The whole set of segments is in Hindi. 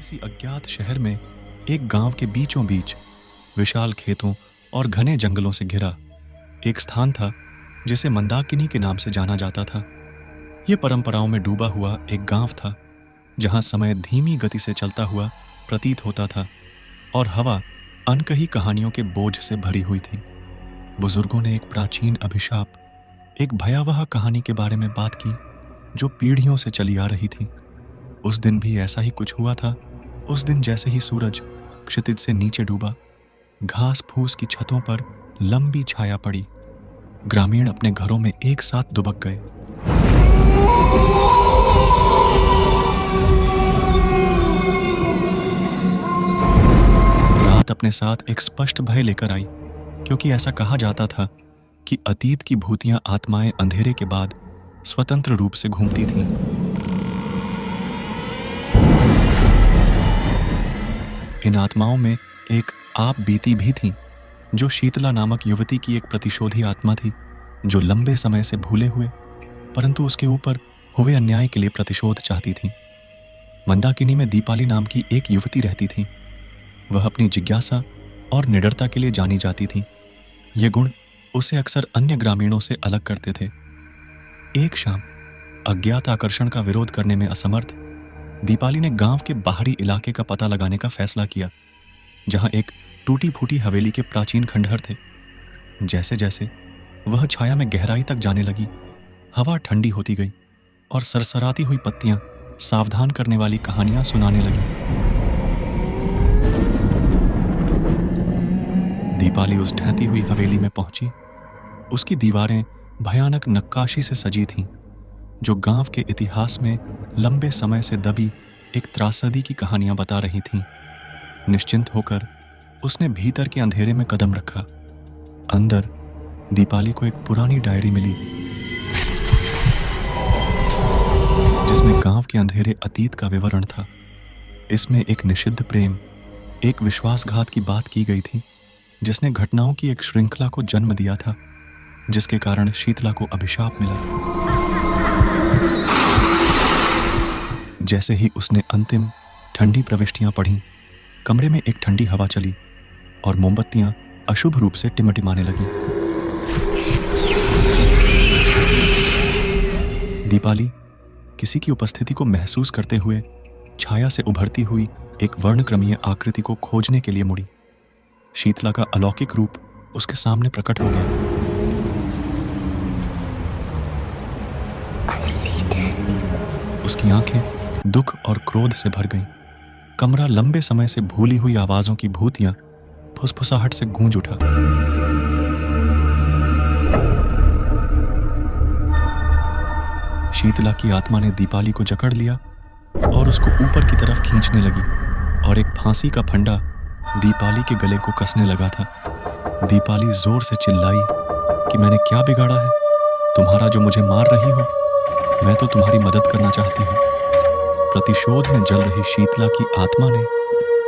किसी अज्ञात शहर में एक गांव के बीचों बीच विशाल खेतों और घने जंगलों से घिरा एक स्थान था जिसे मंदाकिनी के नाम से जाना जाता था। यह परंपराओं में डूबा हुआ एक गांव था जहां समय धीमी गति से चलता हुआ प्रतीत होता था और हवा अनकही कहानियों के बोझ से भरी हुई थी। बुजुर्गों ने एक प्राचीन अभिशाप, एक भयावह कहानी के बारे में बात की जो पीढ़ियों से चली आ रही थी। उस दिन भी ऐसा ही कुछ हुआ था। उस दिन जैसे ही सूरज क्षितिज से नीचे डूबा, घास फूस की छतों पर लंबी छाया पड़ी। ग्रामीण अपने घरों में एक साथ दुबक गए। रात अपने साथ एक स्पष्ट भय लेकर आई, क्योंकि ऐसा कहा जाता था कि अतीत की भूतियां आत्माएं अंधेरे के बाद स्वतंत्र रूप से घूमती थीं। इन आत्माओं में एक आप बीती भी थी, जो शीतला नामक युवती की एक प्रतिशोधी आत्मा थी, जो लंबे समय से भूले हुए परंतु उसके ऊपर हुए अन्याय के लिए प्रतिशोध चाहती थी। मंदाकिनी में दीपाली नाम की एक युवती रहती थी। वह अपनी जिज्ञासा और निडरता के लिए जानी जाती थी। ये गुण उसे अक्सर अन्य ग्रामीणों से अलग करते थे। एक शाम अज्ञात आकर्षण का विरोध करने में असमर्थ दीपाली ने गांव के बाहरी इलाके का पता लगाने का फैसला किया, जहां एक टूटी फूटी हवेली के प्राचीन खंडहर थे। जैसे जैसे वह छाया में गहराई तक जाने लगी, हवा ठंडी होती गई और सरसराती हुई पत्तियां सावधान करने वाली कहानियां सुनाने लगी। दीपाली उस ढहती हुई हवेली में पहुंची। उसकी दीवारें भयानक नक्काशी से सजी थीं, जो गांव के इतिहास में लंबे समय से दबी एक त्रासदी की कहानियां बता रही थीं। निश्चिंत होकर उसने भीतर के अंधेरे में कदम रखा। अंदर दीपाली को एक पुरानी डायरी मिली, जिसमें गांव के अंधेरे अतीत का विवरण था। इसमें एक निषिद्ध प्रेम, एक विश्वासघात की बात की गई थी, जिसने घटनाओं की एक श्रृंखला को जन्म दिया था, जिसके कारण शीतला को अभिशाप मिला। जैसे ही उसने अंतिम ठंडी प्रविष्टियां पढ़ीं, कमरे में एक ठंडी हवा चली और मोमबत्तियां अशुभ रूप से टिमटिमाने लगी। दीपाली किसी की उपस्थिति को महसूस करते हुए छाया से उभरती हुई एक वर्णक्रमीय आकृति को खोजने के लिए मुड़ी। शीतला का अलौकिक रूप उसके सामने प्रकट हो गया। उसकी आंखें दुख और क्रोध से भर गईं। कमरा लंबे समय से भूली हुई आवाजों की भूतियां फुसफुसाहट से गूंज उठा। शीतला की आत्मा ने दीपाली को जकड़ लिया और उसको ऊपर की तरफ खींचने लगी, और एक फांसी का फंदा दीपाली के गले को कसने लगा था। दीपाली जोर से चिल्लाई कि मैंने क्या बिगाड़ा है? तुम्हारा जो मुझे मार रही हो, मैं तो तुम्हारी मदद करना चाहती हूँ। प्रतिशोध में जल रही शीतला की आत्मा ने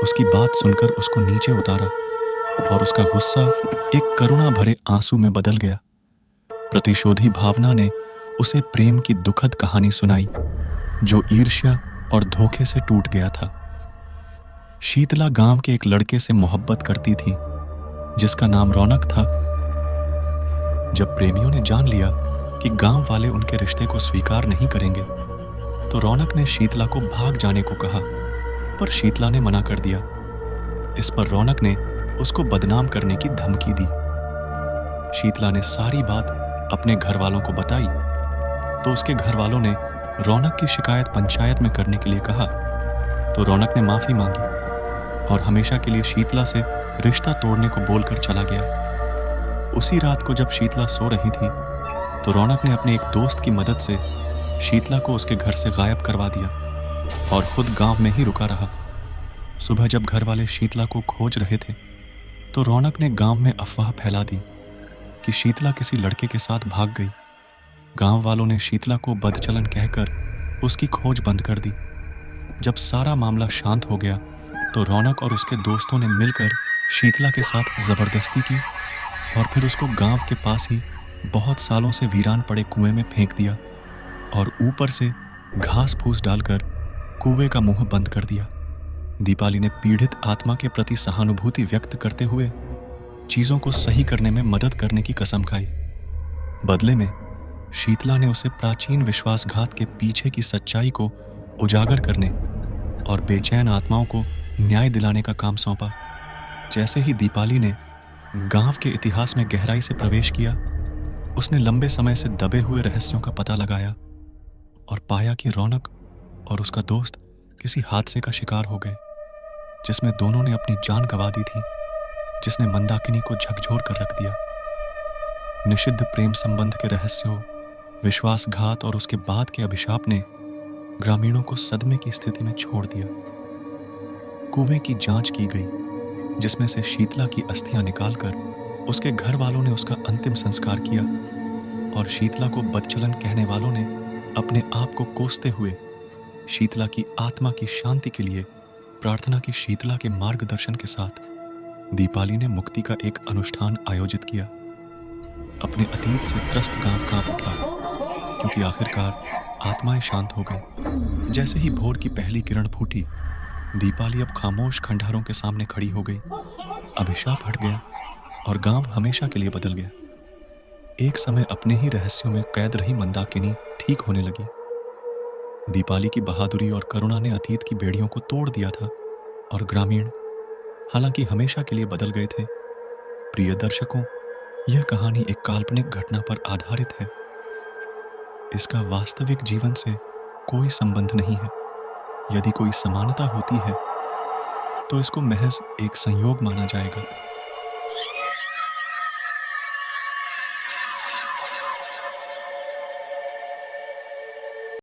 उसकी बात सुनकर उसको नीचे उतारा और उसका गुस्सा एक करुणा भरे आंसू में बदल गया। प्रतिशोधी भावना ने उसे प्रेम की दुखद कहानी सुनाई, जो ईर्ष्या और धोखे से टूट गया था। शीतला गांव के एक लड़के से मोहब्बत करती थी, जिसका नाम रौनक था। जब प्रेमियों ने जान लिया कि गांव वाले उनके रिश्ते को स्वीकार नहीं करेंगे, तो रौनक ने शीतला को भाग जाने को कहा, पर शीतला ने मना कर दिया। इस पर रौनक ने उसको बदनाम करने की धमकी दी। शीतला ने सारी बात अपने घर वालों को बताई, तो उसके घर वालों ने रौनक की शिकायत पंचायत में करने के लिए कहा। तो रौनक ने माफी मांगी और हमेशा के लिए शीतला से रिश्ता तोड़ने को बोलकर चला गया। उसी रात को जब शीतला सो रही थी, तो रौनक ने अपने एक दोस्त की मदद से शीतला को उसके घर से गायब करवा दिया और खुद गांव में ही रुका रहा। सुबह जब घर वाले शीतला को खोज रहे थे, तो रौनक ने गांव में अफवाह फैला दी कि शीतला किसी लड़के के साथ भाग गई। गांव वालों ने शीतला को बदचलन कहकर उसकी खोज बंद कर दी। जब सारा मामला शांत हो गया, तो रौनक और उसके दोस्तों ने मिलकर शीतला के साथ जबरदस्ती की और फिर उसको गांव के पास ही बहुत सालों से वीरान पड़े कुएं में फेंक दिया और ऊपर से घास फूस डालकर कुएं का मुंह बंद कर दिया। दीपाली ने पीड़ित आत्मा के प्रति सहानुभूति व्यक्त करते हुए चीजों को सही करने में मदद करने की कसम खाई। बदले में शीतला ने उसे प्राचीन विश्वासघात के पीछे की सच्चाई को उजागर करने और बेचैन आत्माओं को न्याय दिलाने का काम सौंपा। जैसे ही दीपाली ने गांव के इतिहास में गहराई से प्रवेश किया, उसने लंबे समय से दबे हुए रहस्यों का पता लगाया और पाया कि रौनक और उसका दोस्त किसी हादसे का शिकार हो गए जिसमें दोनों ने अपनी जान गंवा दी थी, जिसने मंदाकिनी को झकझोर कर रख दिया। निषिद्ध प्रेम संबंध के रहस्यों, विश्वासघात और उसके बाद के अभिशाप ने ग्रामीणों को सदमे की स्थिति में छोड़ दिया। कुएं की जांच की गई जिसमें से शीतला की अस्थियां निकालकर उसके घर वालों ने उसका अंतिम संस्कार किया और शीतला को बदचलन कहने वालों ने अपने आप को कोसते हुए शीतला की आत्मा की शांति के लिए प्रार्थना की। शीतला के मार्गदर्शन के साथ दीपाली ने मुक्ति का एक अनुष्ठान आयोजित किया। अपने अतीत से त्रस्त गांव कांप उठा क्योंकि आखिरकार आत्माएं शांत हो गई। जैसे ही भोर की पहली किरण फूटी, दीपाली अब खामोश खंडहरों के सामने खड़ी हो गई। अभिशाप हट गया और गांव हमेशा के लिए बदल गया। एक समय अपने ही रहस्यों में कैद रही मंदाकिनी ठीक होने लगी। दीपाली की बहादुरी और करुणा ने अतीत की बेड़ियों को तोड़ दिया था और ग्रामीण हालांकि हमेशा के लिए बदल गए थे। प्रिय दर्शकों, यह कहानी एक काल्पनिक घटना पर आधारित है। इसका वास्तविक जीवन से कोई संबंध नहीं है। यदि कोई समानता होती है तो इसको महज एक संयोग माना जाएगा।